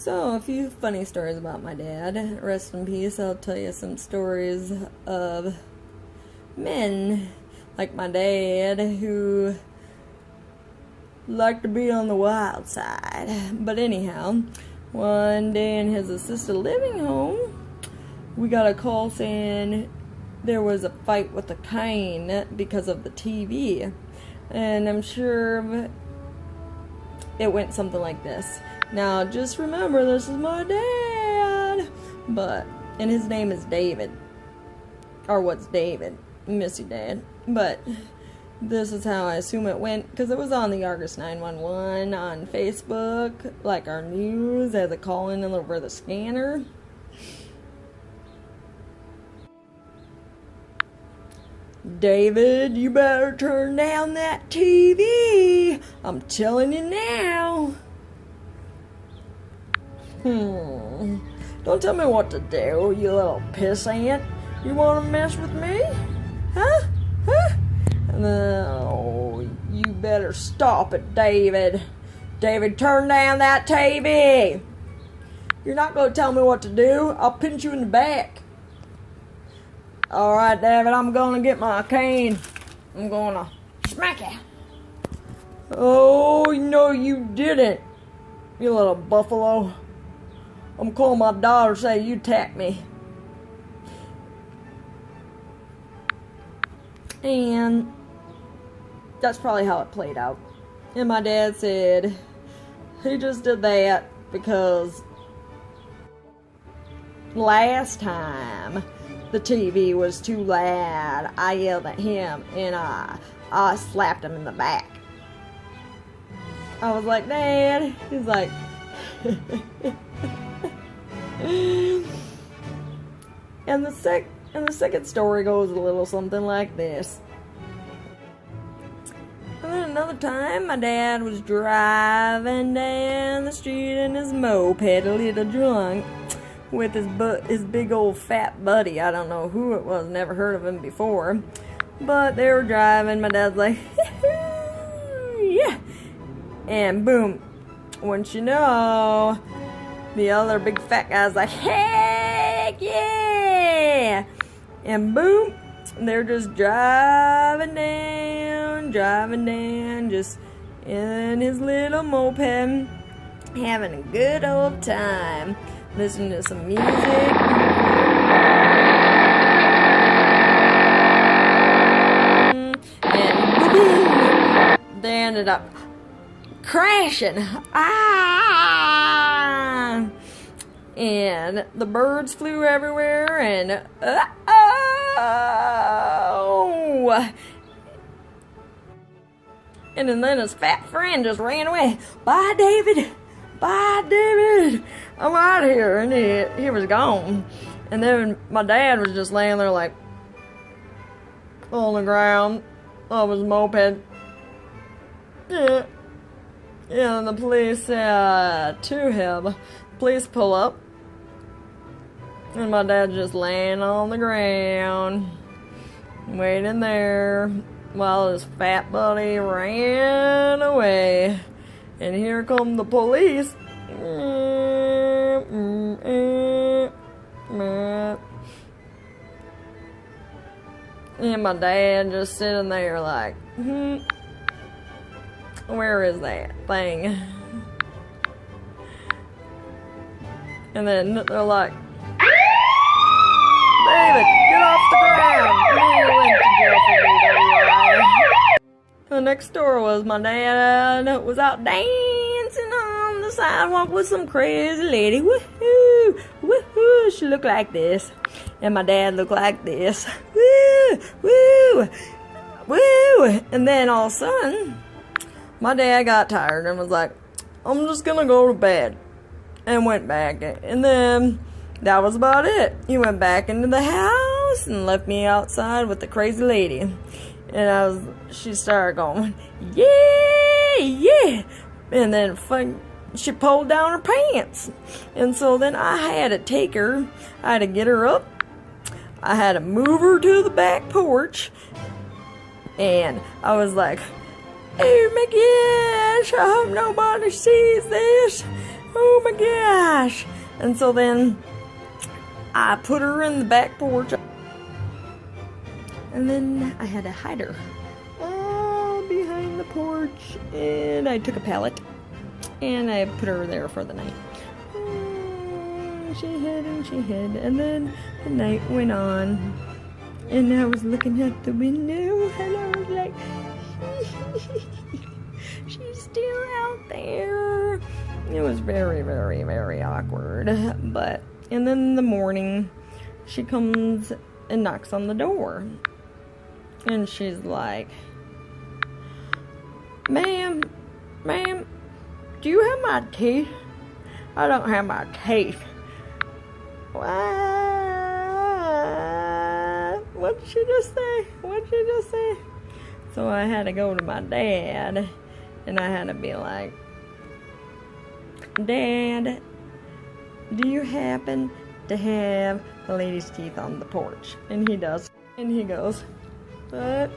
So, a few funny stories about my dad. Rest in peace. I'll tell you some stories of men like my dad who like to be on the wild side. But anyhow, one day in his assisted living home, we got a call saying there was a fight with a cane because of the TV. And I'm sure it went something like this. Now, just remember, this is my dad. And his name is David. Or what's David? Miss you, Dad. But this is how I assume it went, because it was on the Argus 911 on Facebook, like our news, as a call-in over the scanner. David, you better turn down that TV. I'm telling you now. Don't tell me what to do, you little pissant. You want to mess with me? Huh? No, you better stop it, David. David, turn down that TV. You're not going to tell me what to do. I'll pinch you in the back. Alright, David, I'm going to get my cane. I'm going to smack you. Oh, no, you didn't, you little buffalo. I'm calling my daughter, say you tapped me. And that's probably how it played out. And my dad said he just did that because last time the TV was too loud, I yelled at him and I slapped him in the back. I was like, Dad. He's like, and the second story goes a little something like this. And then another time, my dad was driving down the street in his moped, a little drunk, with his big old fat buddy. I don't know who it was, never heard of him before. But they were driving, my dad's like, yeah. And boom, once you know, the other big fat guy's like, heck yeah! And boom, they're just driving down, just in his little moped, having a good old time, listening to some music. And boom, they ended up crashing. And the birds flew everywhere, and and then his fat friend just ran away. Bye, David. Bye, David. I'm out of here. And he was gone. And then my dad was just laying there like on the ground of his moped. Yeah. Yeah, and the police said to him, police pull up. And my dad just laying on the ground, waiting there, while his fat buddy ran away. And here come the police. And my dad just sitting there like, where is that thing? And then they're like, David, get off the ground. You went to jail for DWI. The next door was my dad was out dancing on the sidewalk with some crazy lady. Woohoo! Woohoo! She looked like this. And my dad looked like this. Woo! Woo! Woo! And then all of a sudden, my dad got tired and was like, I'm just gonna go to bed. And went back. And then that was about it. He went back into the house and left me outside with the crazy lady. And she started going, yeah, yeah. And then she pulled down her pants. And so then I had to take her. I had to get her up. I had to move her to the back porch. And I was like, oh my gosh, I hope nobody sees this. Oh oh my gosh. And so then I put her in the back porch. And then I had to hide her behind the porch. And I took a pallet and I put her there for the night. She hid and she hid. And then the night went on. And I was looking at the window and I was like, she's still out there. It was very, very, very awkward. But, and then in the morning, she comes and knocks on the door. And she's like, ma'am, do you have my teeth? I don't have my teeth. What? What did she just say? What did she just say? So I had to go to my dad, and I had to be like, Dad, do you happen to have the lady's teeth on the porch? And he does. And he goes, What?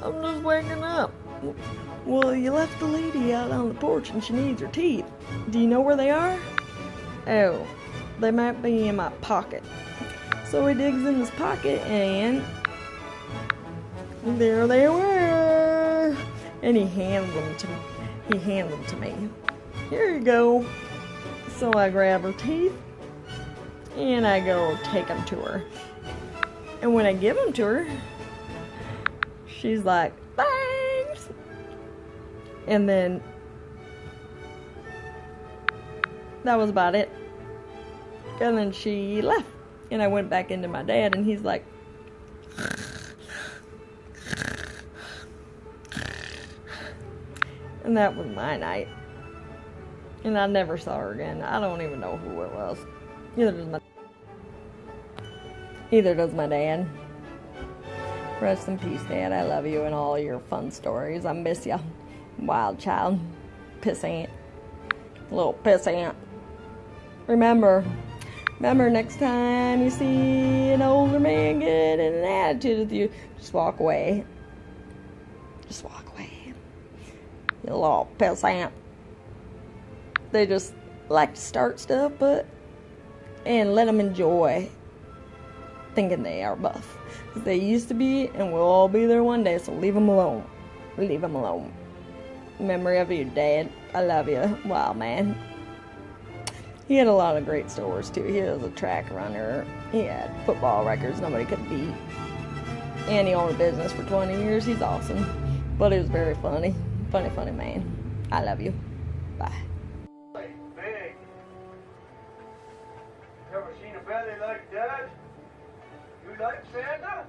I'm just waking up. Well, you left the lady out on the porch and she needs her teeth. Do you know where they are? Oh, they might be in my pocket. So he digs in his pocket and there they were. And he hands them to me. Here you go. So I grab her teeth and I go take them to her. And when I give them to her, she's like, thanks. And then that was about it. And then she left. And I went back into my dad and he's like, and that was my night. And I never saw her again. I don't even know who it was. Neither does my dad. Rest in peace, Dad. I love you and all your fun stories. I miss you. Wild child. Pissant. Little pissant. Remember next time you see an older man get in an attitude with you, just walk away. Just walk away. You little pissant. They just like to start stuff, and let them enjoy thinking they are buff. They used to be, and we'll all be there one day, so leave them alone. Leave them alone. Memory of you, Dad. I love you. Wow, man. He had a lot of great stories, too. He was a track runner. He had football records nobody could beat. And he owned a business for 20 years. He's awesome. But he was very funny. Funny man. I love you. Bye. Big. Ever seen a belly like that? You like Santa?